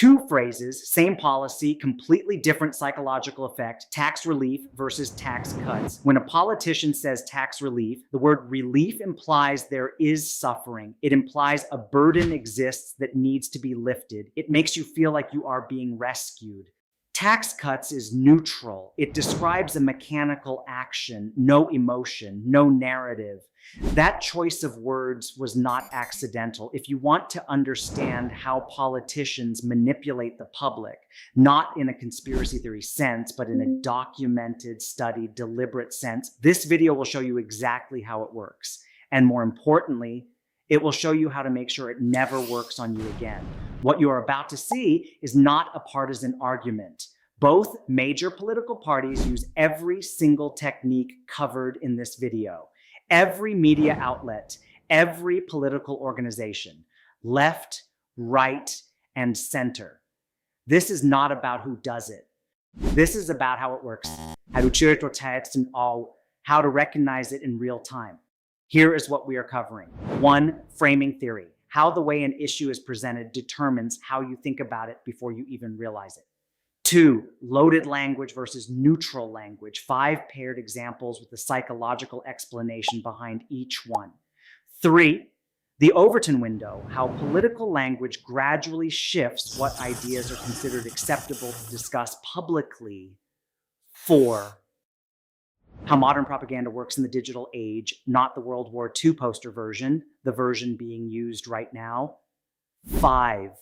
Two phrases, same policy, completely different psychological effect, tax relief versus tax cuts. When a politician says tax relief, the word relief implies there is suffering. It implies a burden exists that needs to be lifted. It makes you feel like you are being rescued. Tax cuts is neutral. It describes a mechanical action, no emotion, no narrative. That choice of words was not accidental. If you want to understand how politicians manipulate the public, not in a conspiracy theory sense, but in a documented, studied, deliberate sense, this video will show you exactly how it works. And more importantly, it will show you how to make sure it never works on you again. What you are about to see is not a partisan argument. Both major political parties use every single technique covered in this video. Every media outlet, every political organization, left, right, and center. This is not about who does it. This is about how it works. How to recognize it in real time. Here is what we are covering. 1, framing theory. How the way an issue is presented determines how you think about it before you even realize it. 2, loaded language versus neutral language. 5 paired examples with the psychological explanation behind each one. 3, the Overton window, how political language gradually shifts what ideas are considered acceptable to discuss publicly. 4, how modern propaganda works in the digital age, not the World War II poster version, the version being used right now. 5,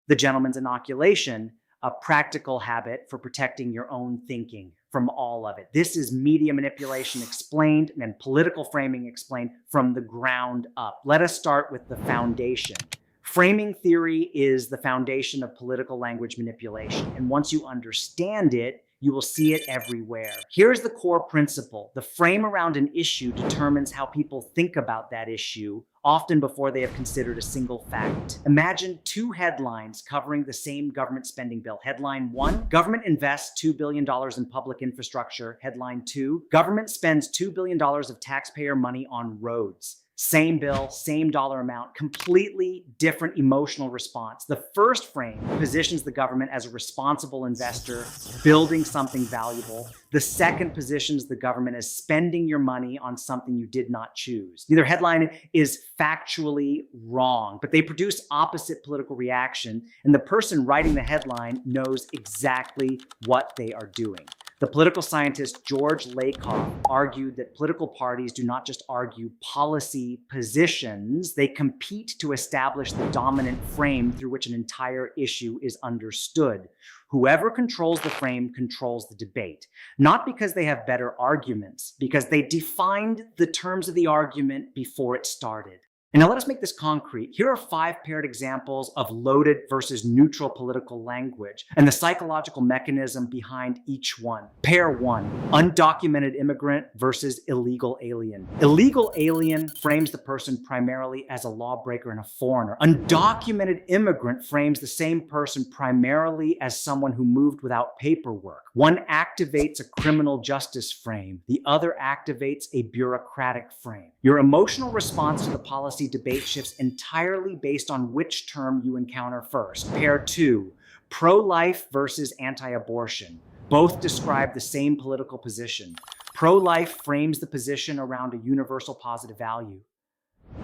the gentleman's inoculation, a practical habit for protecting your own thinking from all of it. This is media manipulation explained and political framing explained from the ground up. Let us start with the foundation. Framing theory is the foundation of political language manipulation. And once you understand it, you will see it everywhere. Here's the core principle. The frame around an issue determines how people think about that issue, often before they have considered a single fact. Imagine 2 headlines covering the same government spending bill. Headline 1, government invests $2 billion in public infrastructure. Headline 2, government spends $2 billion of taxpayer money on roads. Same bill, same dollar amount, completely different emotional response. The first frame positions the government as a responsible investor, building something valuable. The second positions the government as spending your money on something you did not choose. Neither headline is factually wrong, but they produce opposite political reaction, and the person writing the headline knows exactly what they are doing. The political scientist George Lakoff argued that political parties do not just argue policy positions, they compete to establish the dominant frame through which an entire issue is understood. Whoever controls the frame controls the debate, not because they have better arguments, because they defined the terms of the argument before it started. And now let us make this concrete. Here are 5 paired examples of loaded versus neutral political language and the psychological mechanism behind each one. Pair 1, undocumented immigrant versus illegal alien. Illegal alien frames the person primarily as a lawbreaker and a foreigner. Undocumented immigrant frames the same person primarily as someone who moved without paperwork. One activates a criminal justice frame. The other activates a bureaucratic frame. Your emotional response to the policy debate shifts entirely based on which term you encounter first. Pair 2, pro-life versus anti-abortion. Both describe the same political position. Pro-life frames the position around a universal positive value,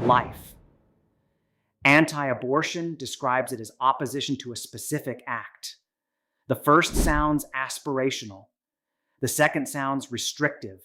life. Anti-abortion describes it as opposition to a specific act. The first sounds aspirational. The second sounds restrictive.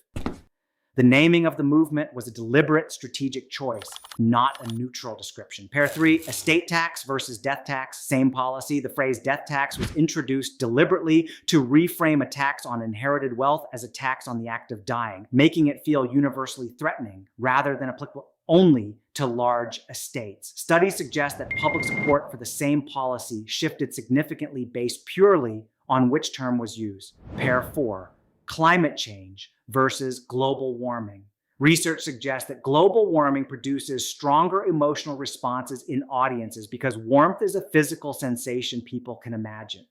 The naming of the movement was a deliberate strategic choice, not a neutral description. Pair 3, estate tax versus death tax, same policy. The phrase death tax was introduced deliberately to reframe a tax on inherited wealth as a tax on the act of dying, making it feel universally threatening rather than applicable only to large estates. Studies suggest that public support for the same policy shifted significantly based purely on which term was used. Pair 4, climate change versus global warming. Research suggests that global warming produces stronger emotional responses in audiences because warmth is a physical sensation people can imagine.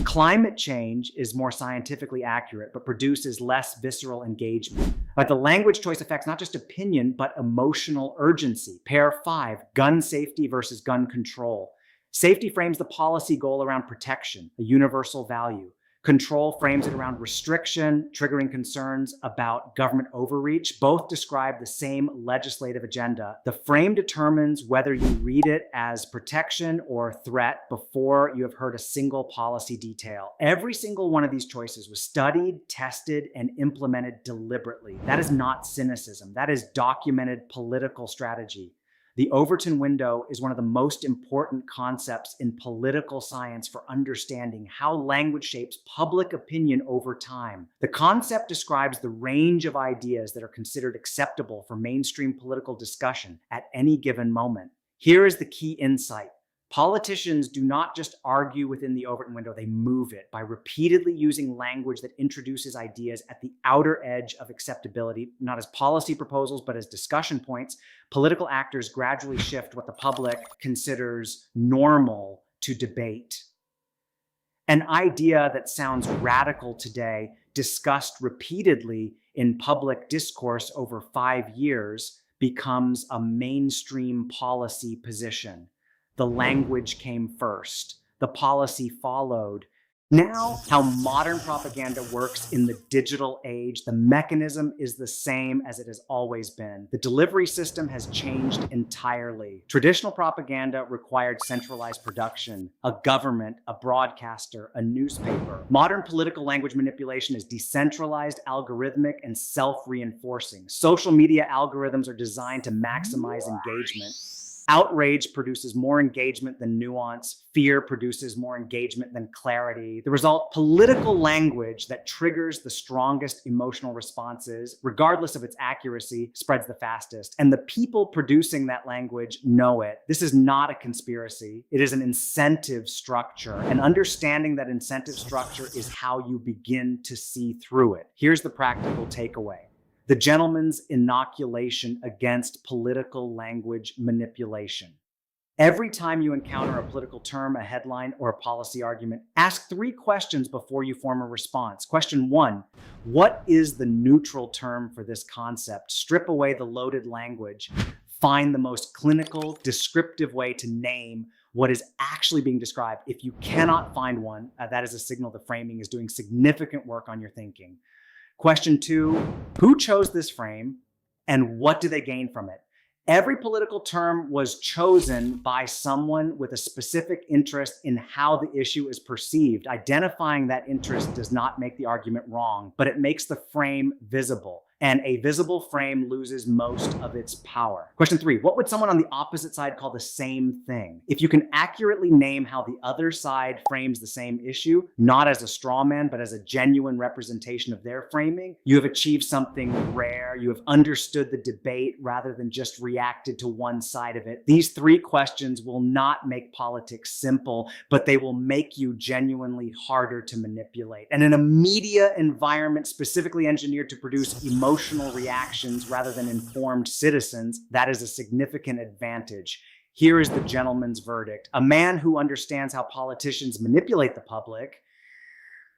Climate change is more scientifically accurate, but produces less visceral engagement. But the language choice affects not just opinion, but emotional urgency. Pair 5, gun safety versus gun control. Safety frames the policy goal around protection, a universal value. Control frames it around restriction, triggering concerns about government overreach. Both describe the same legislative agenda. The frame determines whether you read it as protection or threat before you have heard a single policy detail. Every single one of these choices was studied, tested, and implemented deliberately. That is not cynicism. That is documented political strategy. The Overton window is one of the most important concepts in political science for understanding how language shapes public opinion over time. The concept describes the range of ideas that are considered acceptable for mainstream political discussion at any given moment. Here is the key insight. Politicians do not just argue within the Overton window, they move it by repeatedly using language that introduces ideas at the outer edge of acceptability, not as policy proposals, but as discussion points. Political actors gradually shift what the public considers normal to debate. An idea that sounds radical today, discussed repeatedly in public discourse over 5 years, becomes a mainstream policy position. The language came first. The policy followed. Now, how modern propaganda works in the digital age, the mechanism is the same as it has always been. The delivery system has changed entirely. Traditional propaganda required centralized production, a government, a broadcaster, a newspaper. Modern political language manipulation is decentralized, algorithmic, and self-reinforcing. Social media algorithms are designed to maximize engagement. Outrage produces more engagement than nuance. Fear produces more engagement than clarity. The result, political language that triggers the strongest emotional responses, regardless of its accuracy, spreads the fastest. And the people producing that language know it. This is not a conspiracy. It is an incentive structure. And understanding that incentive structure is how you begin to see through it. Here's the practical takeaway. The gentleman's inoculation against political language manipulation. Every time you encounter a political term, a headline, or a policy argument, ask 3 questions before you form a response. Question 1, what is the neutral term for this concept? Strip away the loaded language. Find the most clinical, descriptive way to name what is actually being described. If you cannot find one, that is a signal the framing is doing significant work on your thinking. Question 2, who chose this frame and what do they gain from it? Every political term was chosen by someone with a specific interest in how the issue is perceived. Identifying that interest does not make the argument wrong, but it makes the frame visible. And a visible frame loses most of its power. Question 3, what would someone on the opposite side call the same thing? If you can accurately name how the other side frames the same issue, not as a straw man, but as a genuine representation of their framing, you have achieved something rare. You have understood the debate rather than just reacted to one side of it. These 3 questions will not make politics simple, but they will make you genuinely harder to manipulate. And in a media environment specifically engineered to produce emotional reactions rather than informed citizens, that is a significant advantage. Here is the gentleman's verdict. A man who understands how politicians manipulate the public,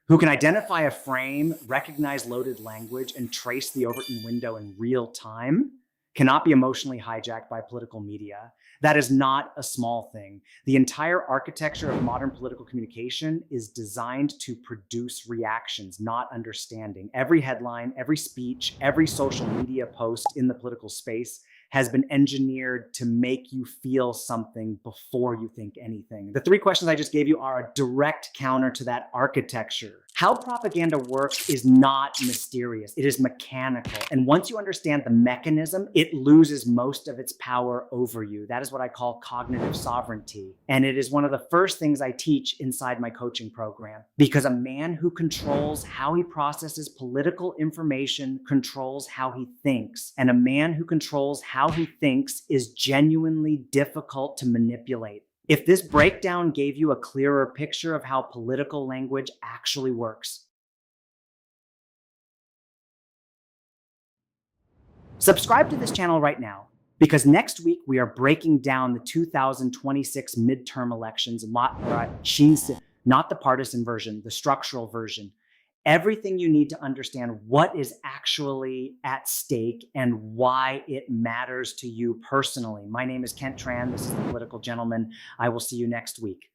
who can identify a frame, recognize loaded language, and trace the Overton window in real time, cannot be emotionally hijacked by political media. That is not a small thing. The entire architecture of modern political communication is designed to produce reactions, not understanding. Every headline, every speech, every social media post in the political space has been engineered to make you feel something before you think anything. The 3 questions I just gave you are a direct counter to that architecture. How propaganda works is not mysterious. It is mechanical. And once you understand the mechanism, it loses most of its power over you. That is what I call cognitive sovereignty. And it is one of the first things I teach inside my coaching program. Because a man who controls how he processes political information controls how he thinks. And a man who controls how he thinks is genuinely difficult to manipulate. If this breakdown gave you a clearer picture of how political language actually works. Subscribe to this channel right now, because next week we are breaking down the 2026 midterm elections, not the partisan version, the structural version. everything you need to understand what is actually at stake and why it matters to you personally. My name is Kent Tran. This is The Political Gentleman. I will see you next week.